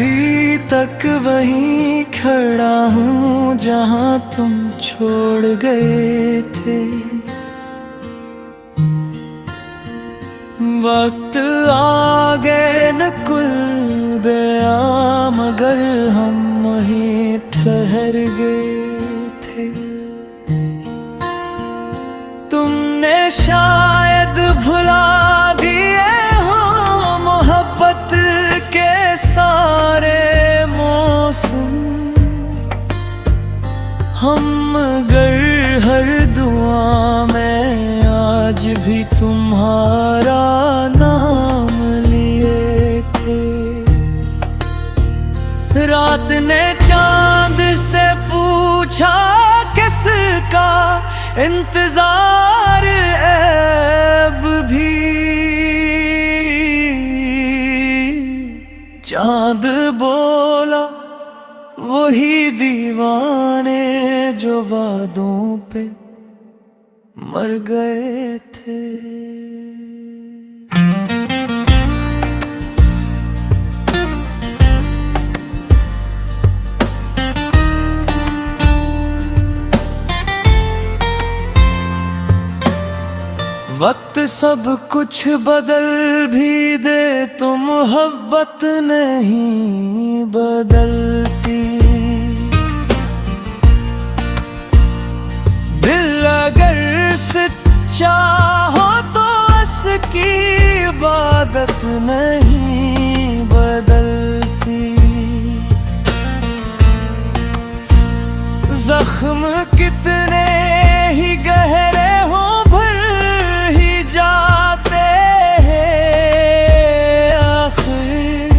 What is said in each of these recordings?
अभी तक वहीं खड़ा हूँ जहाँ तुम छोड़ गए थे। वक्त आगे न कुल बेआ मगर हम वहीं ठहर गए थे। तुमने शायद भुला दिए हो मोहब्बत के सारे मौसम। हम मगर हर दुआ में आज भी तुम्हारा नाम लिए थे। रात ने चांद से पूछा किसका इंतजार ऐब भी। चांद बोला वही दीवाने जो वादों पे मर गए थे। वक्त सब कुछ बदल भी दे तो मोहब्बत नहीं बदलती। दिल अगर सच्चा हो तो उसकी इबादत नहीं बदलती। जख्म कितने ही गहरे हो जाते हैं आखिर,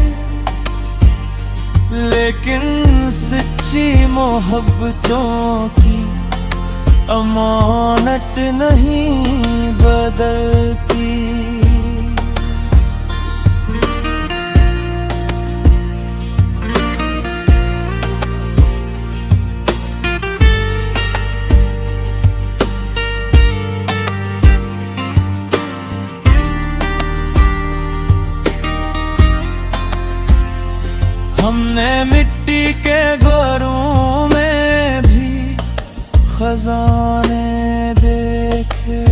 लेकिन सच्ची मोहब्बतों की अमानत नहीं बदलती। हमने मिट्टी के घरों में भी खजाने देखे।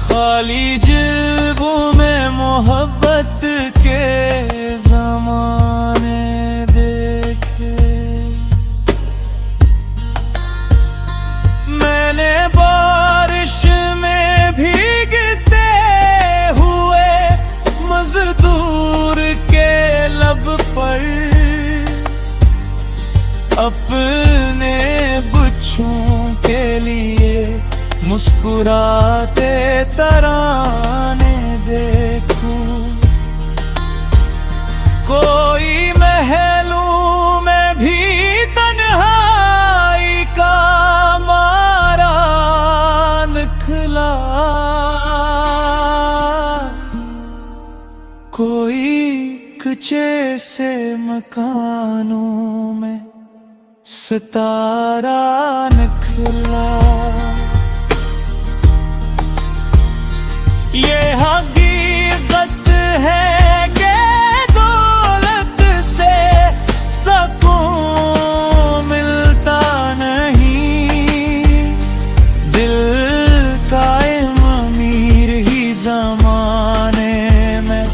खाली जेबों में मोहब्बत के ज़माने देखे। मैंने बारिश में भीगते हुए मजदूर के लब पर अपने बच्चों के लिए मुस्कुराते तराने देखूं। कोई महलों में भी तन्हाई का मारा निकला। कोई कच्चे से मकानों में सितारा निकला। ये हकीकत है कि दौलत से सुकून मिलता नहीं। दिल कायम अमीर ही ज़माने में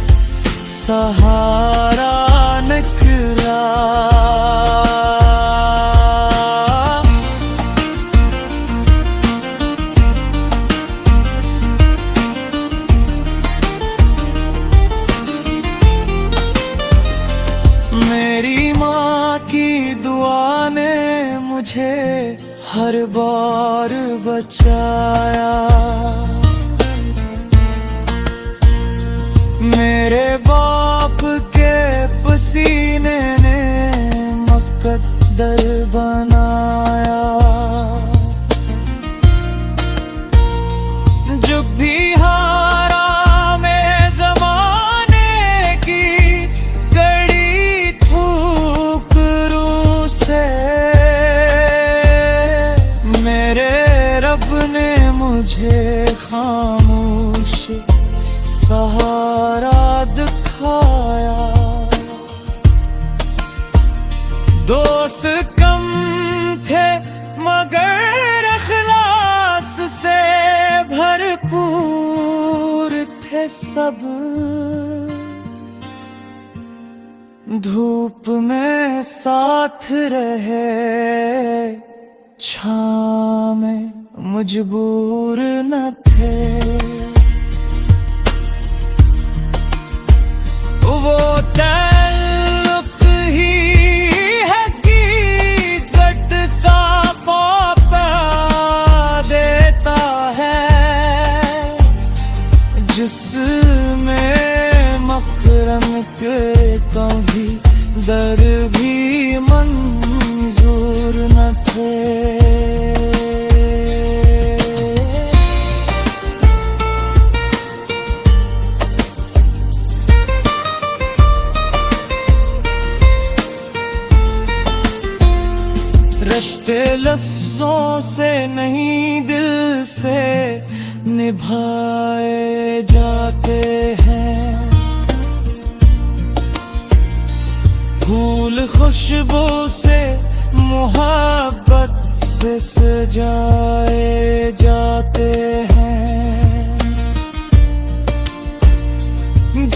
सहारा निकला। मेरी माँ की दुआ ने मुझे हर बार बचाया। मेरे बाप के पसीने ने मुकद्दर बनाया। जब भी हारा मैं ज़माने की कड़ी ठोकरों से, मेरे रब ने मुझे खामोश सहारा सब धूप में साथ रहे, छाँव में मजबूर न थे। वो ताल्लुक ही हकीकत का पापा देता है, जिसमें मकरम के कभी दर भी मंजूर न थे। रिश्ते लफ्जों से नहीं दिल से निभाए जाते हैं, फूल खुशबू से मोहब्बत से सजाए जाते हैं,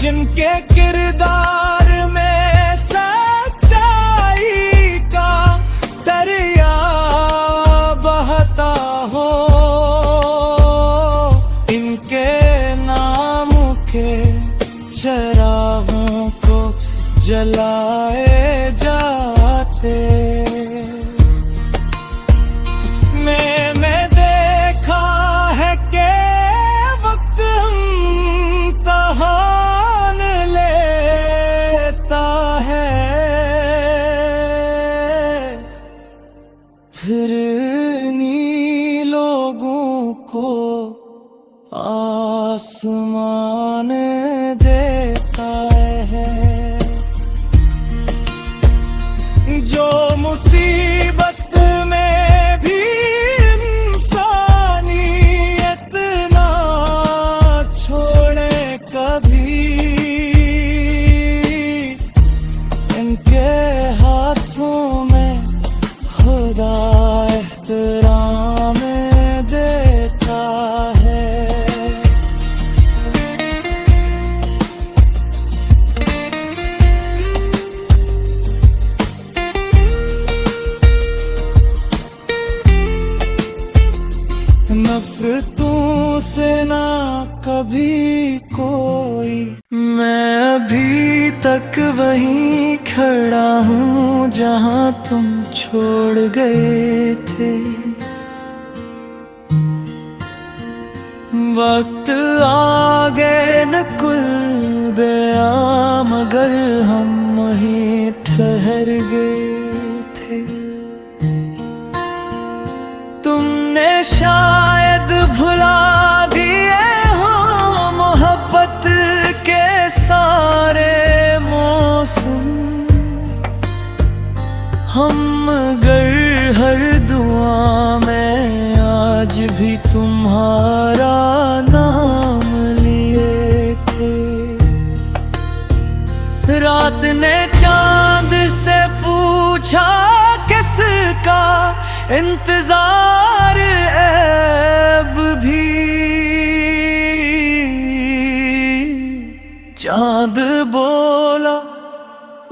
जिनके किरदार में सच्चाई का दरिया बहता हो, इनके नाम के चरागों को जलाए जाते। मैं देखा है कि वक्त इम्तिहान लेता है, फिर इन्हीं लोगों को आसमान देता है। जो मुसीबत में भी इंसानियत ना छोड़े कभी, इनके हाथों में खुदा एहतराम देता है। नफरतों से ना कभी कोई, मैं अभी तक वहीं खड़ा हूँ जहाँ तुम छोड़ गए थे। वक्त आगे न कुल बेआम, मगर हम वहीं ठहर गए थे। तुमने शायद भुला दिए हो मोहब्बत के सारे मौसम, हम मगर हर दुआ में आज भी तुम्हारा नाम लिए थे। रात ने चांद से पूछा किसका इंतजार ऐब भी, चांद बोला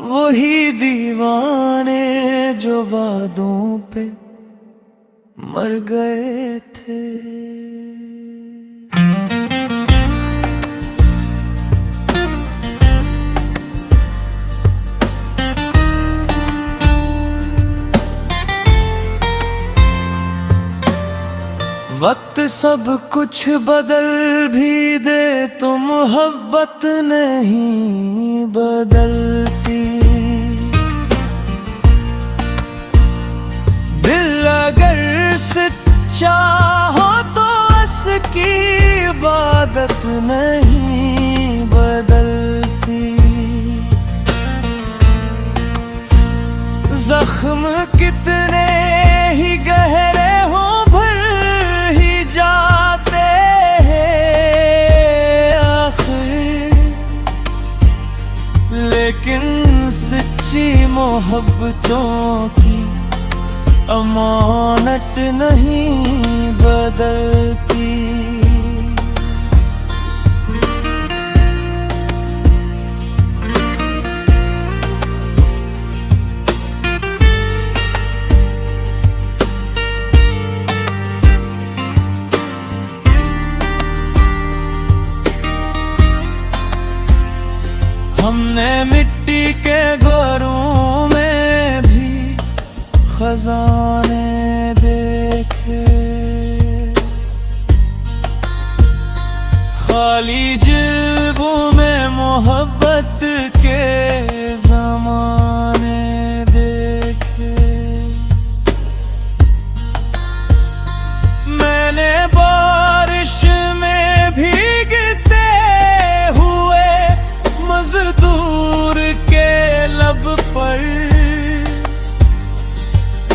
वही दीवाने जो वादों पे मर गए थे। वक्त सब कुछ बदल भी दे तो मोहब्बत नहीं बदलती। दिल अगर सच्चा हो तो उसकी इबादत नहीं बदलती। जख्म कितने ही गहरे हो भर ही जाते हैं आखिर, लेकिन सच्ची मोहब्बतों की अमानत नहीं बदलती। हमने मिट्टी के घरों में भी खजाने देखे, खाली जेबों में मोहब्बत के ज़माने देखे। मैंने बारिश में भीगते हुए मजदूर के लब पर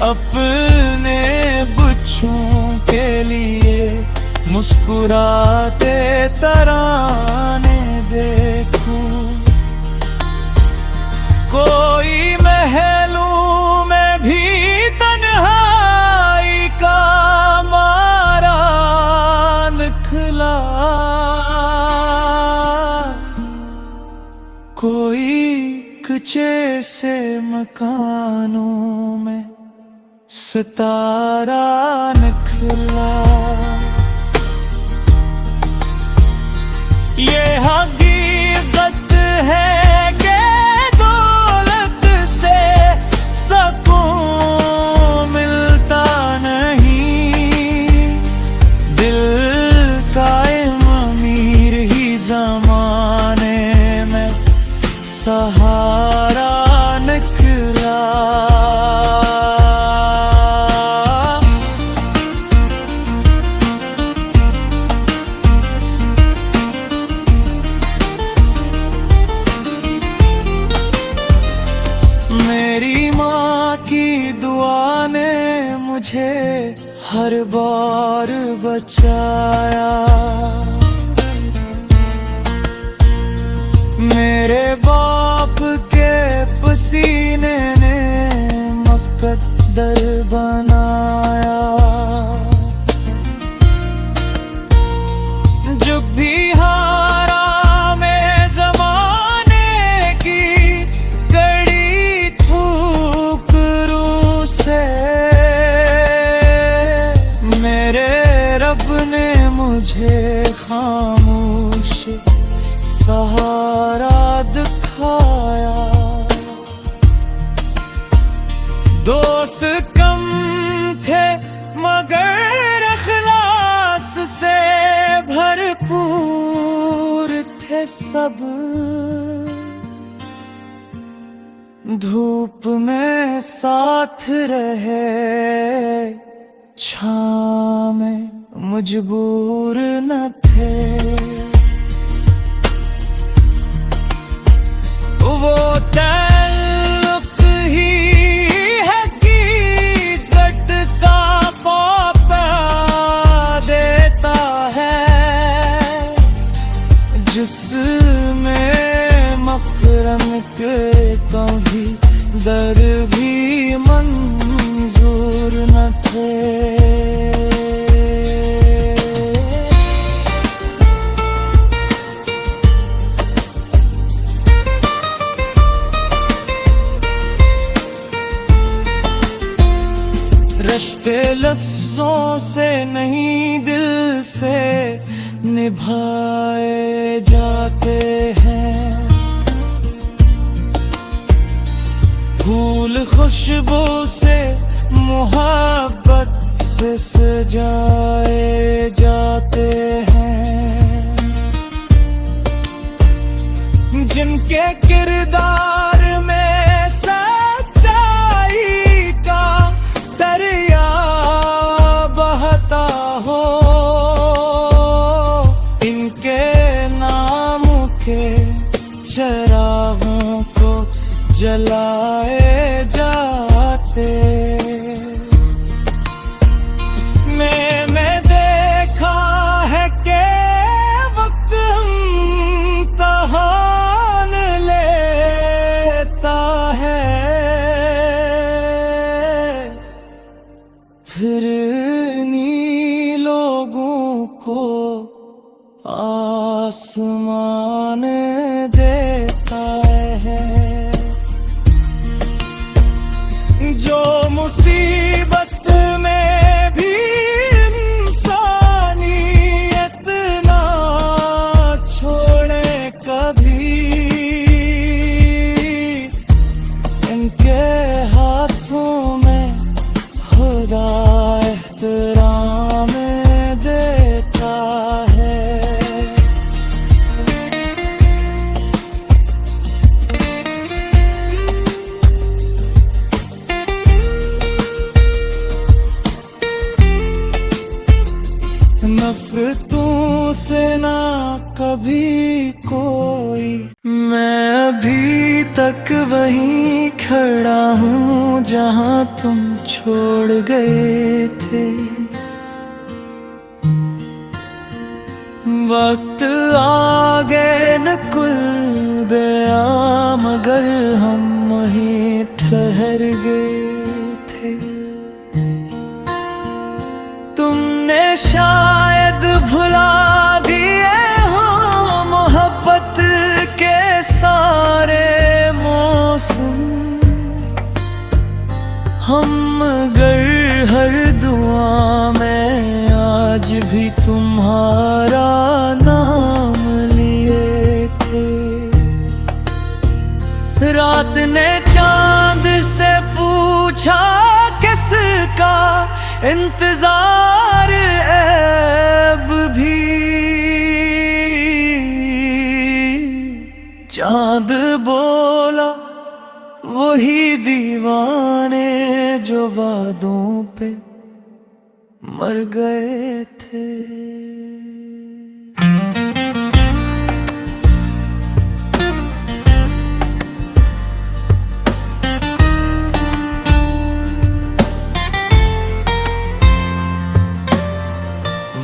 अपने बच्चों के लिए मुस्कुराते तराने देखूं। कोई महलों में भी तन्हाई का मारा निकला, कोई कच्चे से मकानों में सितारा निकला। ये हकीकत है कि दौलत से सुकून मिलता नहीं, दिल कायम अमीर ही ज़माने में सहारा निकला। मेरी माँ की दुआ ने मुझे हर बार बचाया, मेरे बाप के पसीने ने मुकद्दर बनाया। जब भी हारा मैं ज़माने की कड़ी ठोकरों से, मेरे रब ने मुझे खामोश सहारा दिखाया। दोस्त कम थे मगर अखलास से भरपूर थे सब, धूप में साथ रहे छाँव में मजबूर न थे। वो ताल्लुक ही हकीकत का पापा देता है, जिसमें मकरम के कभी दर भी मंजूर न थे। रिश्ते लफ्जों से नहीं दिल से निभाए जाते हैं, फूल खुशबू से मोहब्बत से सजाए जाते हैं। जिनके किरदार में सच्चाई का दरिया बहता हो, इनके नाम के चरागों को जलाए जाते। मैं देखा है कि वक्त इम्तिहान लेता है, फिर इन्हीं लोगों को आसमान देता है। जो मुसीबत में भी इंसानियत ना छोड़े कभी, तक वहीं खड़ा हूँ जहाँ तुम छोड़ गए थे। वक्त आ गए न कुल बेआ, मगर हम वहीं ठहर गए थे। तुमने शायद भुला दिए हो मोहब्बत के सारे मौसम, हम मगर हर दुआ में आज भी तुम्हारा नाम लिए थे। रात ने चांद से पूछा किसका इंतजार ऐब भी, चांद बोला वही दीवाने जो वादों पे मर गए थे।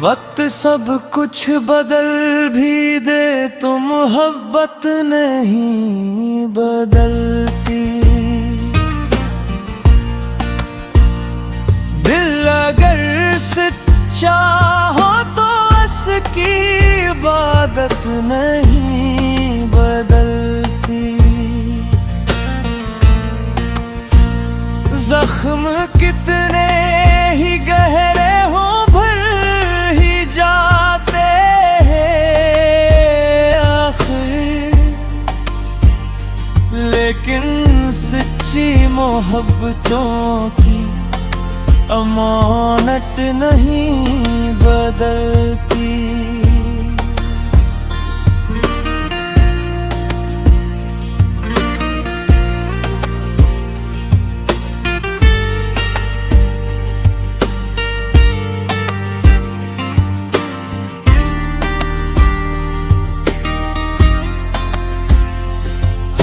वक्त सब कुछ बदल भी दे तो मोहब्बत नहीं बदलती। दिल अगर सच्चा हो तो उसकी इबादत नहीं बदलती। जख्म कितने ही गहरे हो जाते हैं आखिर, लेकिन सच्ची मोहब्बतों की अमानत नहीं बदलती।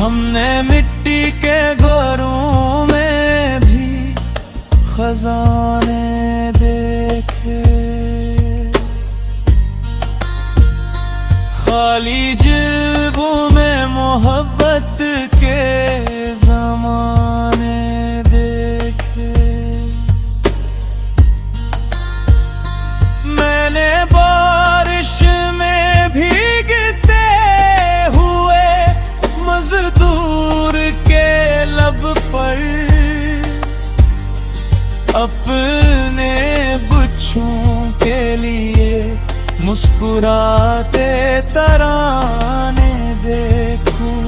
हमने मिट्टी के घरों में भी खजाने देखे, खाली जेबों में मोहब्बत के ज़माने देखे। मैंने बारिश में भीगते हुए मजदूर के लब पर अपने बच्चों के लिए मुस्कुराते तराने देखूं।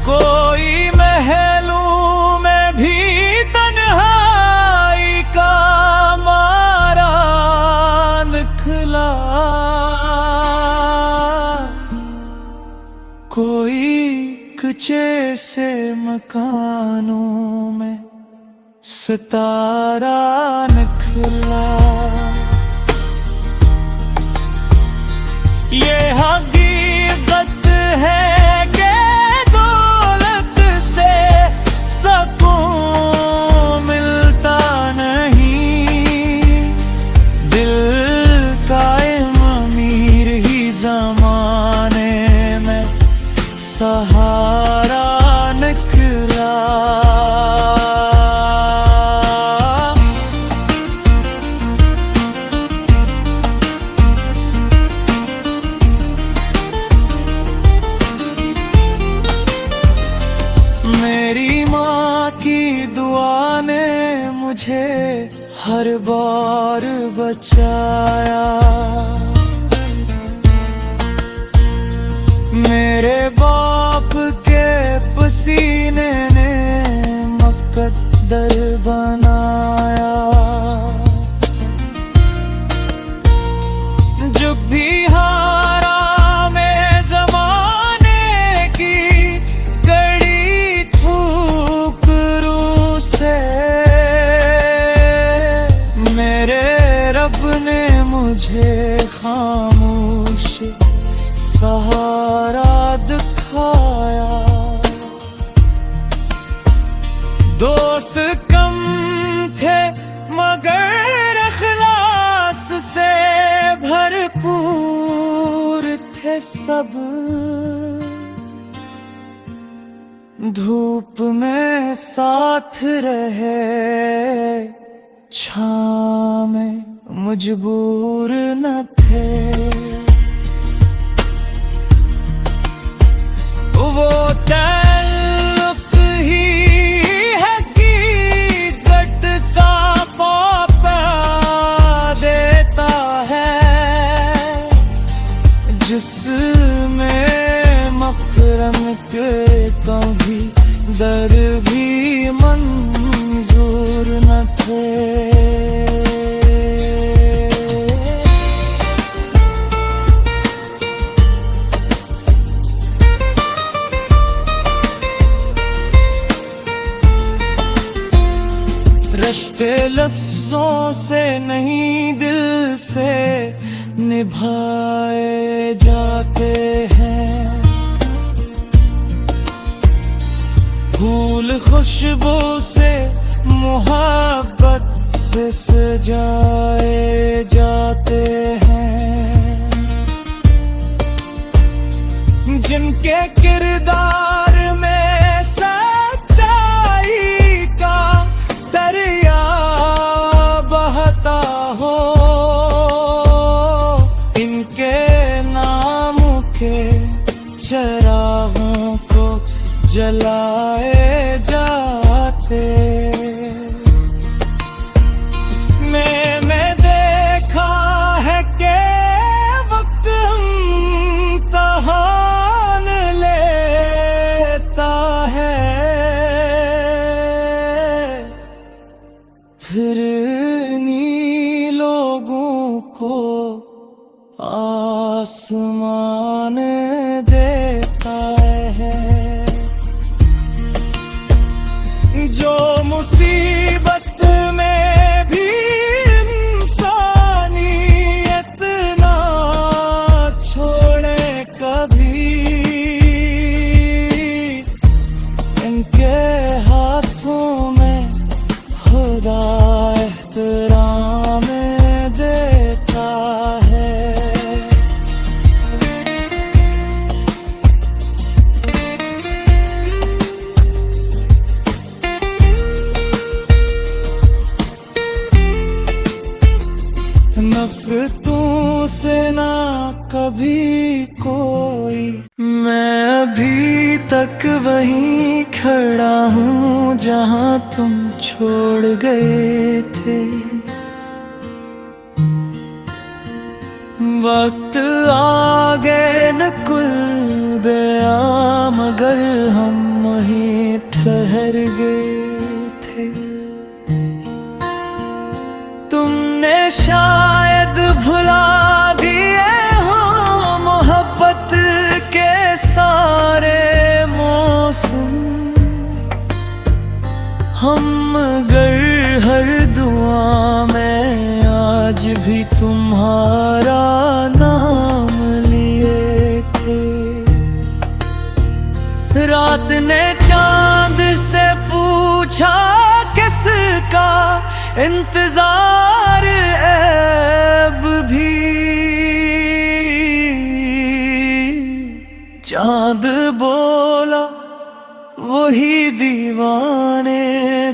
कोई महलों में भी तन्हाई का मारा निकला, कोई कच्चे से मकानों में सितारा निकला। ये हकीकत है कि दौलत से सुकून मिलता नहीं। दिल कायम अमीर ही ज़माने में सहारा निकला। मेरी माँ की दुआ ने मुझे हर बार बचाया। मेरे बाप के पसीने ने मुकद्दर बनाया। जब भी हारा मैं ज़माने की कड़ी ठोकरों से, मेरे रब ने मुझे खामोश सहारा दिखाया। सब धूप में साथ रहे, छाँव में मजबूर न थे। वो ताल्लुक ही है कि गट का पापा देता है, जिसमें मकरम के कभी दर भी मंजूर न थे। रिश्ते लफ्जों से नहीं दिल से निभाए जाते हैं, फूल खुशबू से मोहब्बत से सजाए जाते हैं, जिनके किरदार में सच्चाई का दरिया बहता हो, इनके नाम के चरागों को जलाए जाते। मैं देखा है कि वक्त इम्तिहान लेता है, फिर इन्हीं लोगों को आसमान देता है। जो मुसीबत में भी इंसानियत ना छोड़े कभी, इनके हाथों में खुदा एहतराम देता है। नफरतों से ना कभी कोई, मैं अभी तक वहीं खड़ा हूँ जहाँ तुम छोड़ गए थे। वक्त आगे न कुल बेआम, मगर हम वहीं ठहर गए थे। तुमने शायद भुला दिए हो मोहब्बत के सारे मौसम, हम मगर हर दुआ में आज भी तुम्हारा नाम लिए थे। रात ने चांद से पूछा किसका इंतजार ऐब भी, चांद बोला वही दीवाने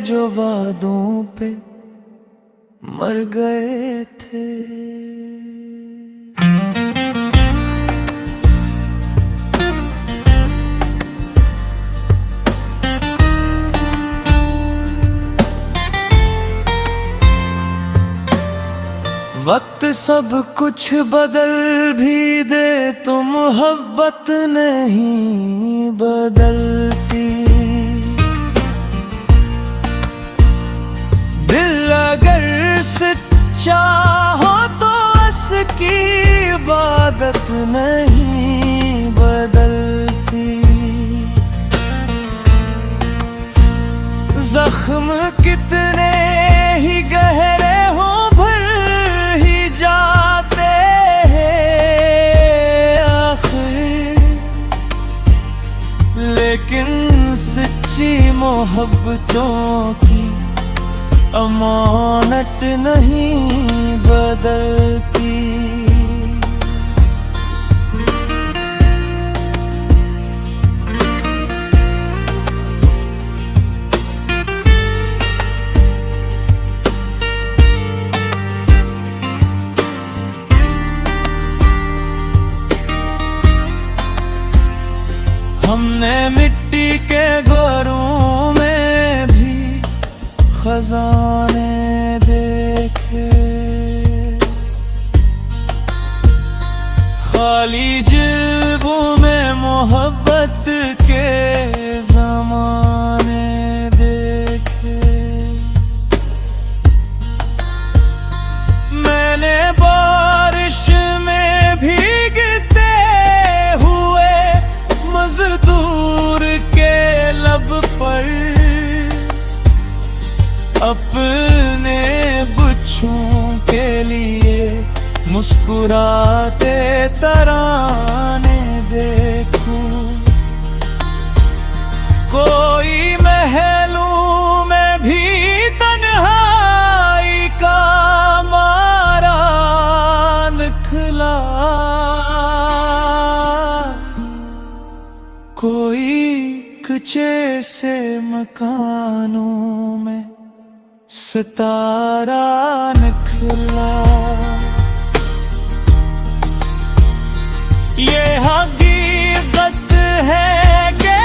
जो वादों पे मर गए थे। वक्त सब कुछ बदल भी दे तो मोहब्बत नहीं बदलती। दिल अगर सच्चा हो तो उसकी इबादत नहीं बदलती। जख्म कितने ही गहरे हो भर ही जाते हैं आखिर, लेकिन सच्ची मोहब्बतों की अमानत नहीं बदलती। हमने मिट्टी के घरों में भी खजाने देखे, खाली जेबों में मोहब्बत के ज़माने देखे। मैंने बारिश में भीगते हुए मजदूर के लब पर अपने बच्चों के लिए मुस्कुराते तराने देखूं। कोई महलों में भी तन्हाई का मारा निकला, कोई कच्चे से मकानों में सितारा निकला। ये हकीकत है कि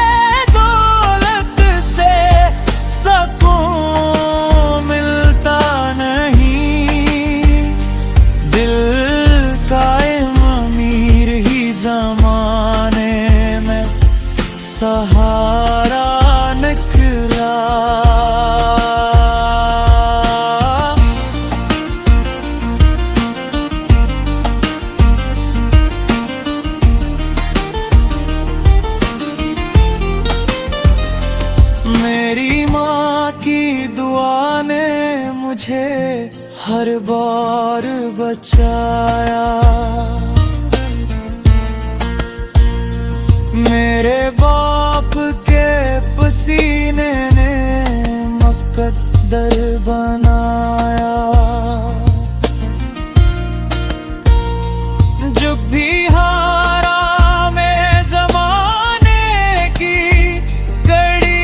दौलत से सुकून मिलता नहीं, दिल कायम अमीर ही ज़माने में सहारा निकला। मेरी माँ की दुआ ने मुझे हर बार बचाया, मेरे बाप के पसीने ने मुकद्दर बनाया। जब भी हारा मैं ज़माने की कड़ी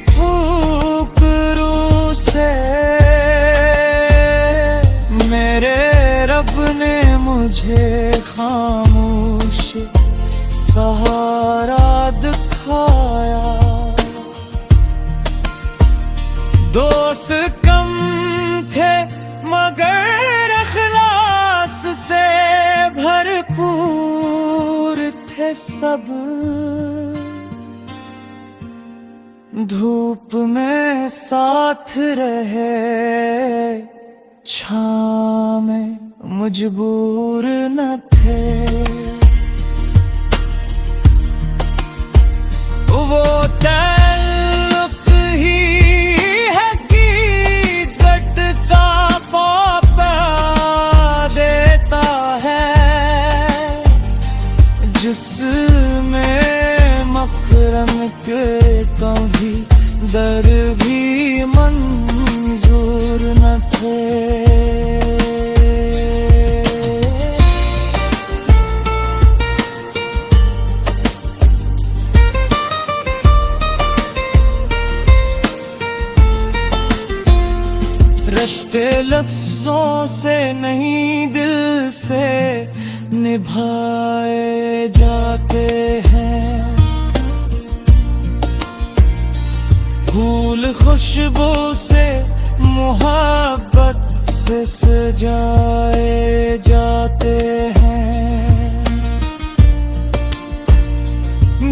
ठोकरों से, मेरे रब ने मुझे खामोश सहारा दिखाया। दोस्त कम थे मगर अखलास से भरपूर थे सब, धूप में साथ रहे छाँव में मजबूर न थे। वो ताल्लुक ही हकीकत का पापा देता है, जिसमें मकरम के कभी दर भी मंजूर न थे। रिश्ते लफ्जों से नहीं दिल से निभाए जाते हैं, फूल खुशबू से मोहब्बत से सजाए जाते हैं।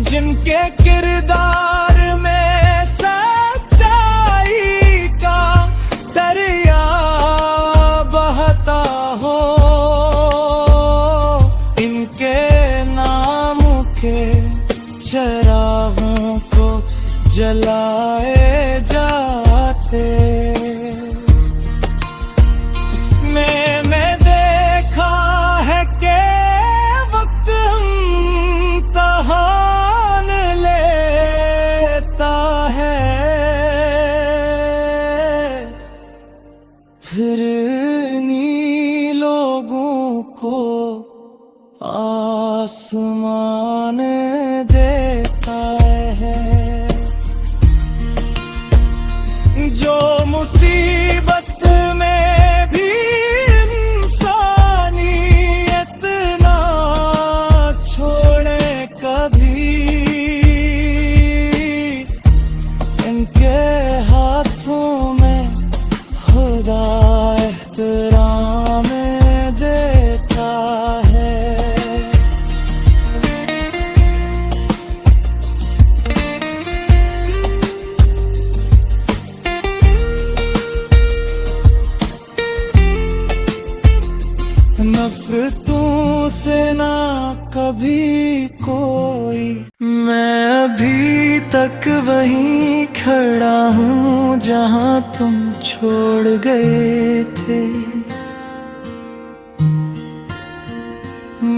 जिनके किरदार में सच्चाई का दरिया बहता हो, इनके नामों के चरागों को जलाए जाते। मैं देखा है कि वक्त इम्तिहान लेता है, फिर इन्हीं लोगों को आसमान देता है। जो तक वहीं खड़ा हूँ जहाँ तुम छोड़ गए थे।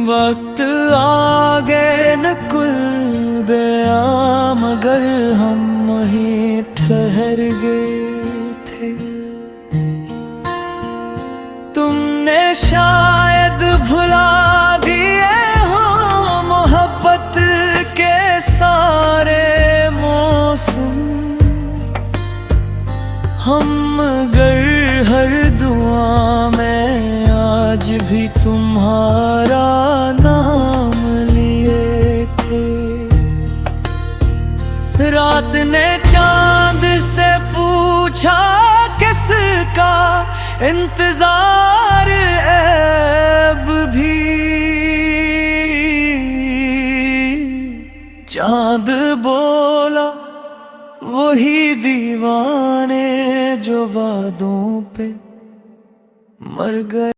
वक्त आगे न कुल बेआम मगर हम वहीं ठहर गए थे। तुमने शायद भुला दिए हो मोहब्बत के सारे मौसम। हम मगर हर दुआ में आज भी तुम्हारा नाम लिए थे। रात ने चांद से पूछा किसका इंतजार ऐब भी। चांद बोला वही दीवाने जो वादों पे मर गए।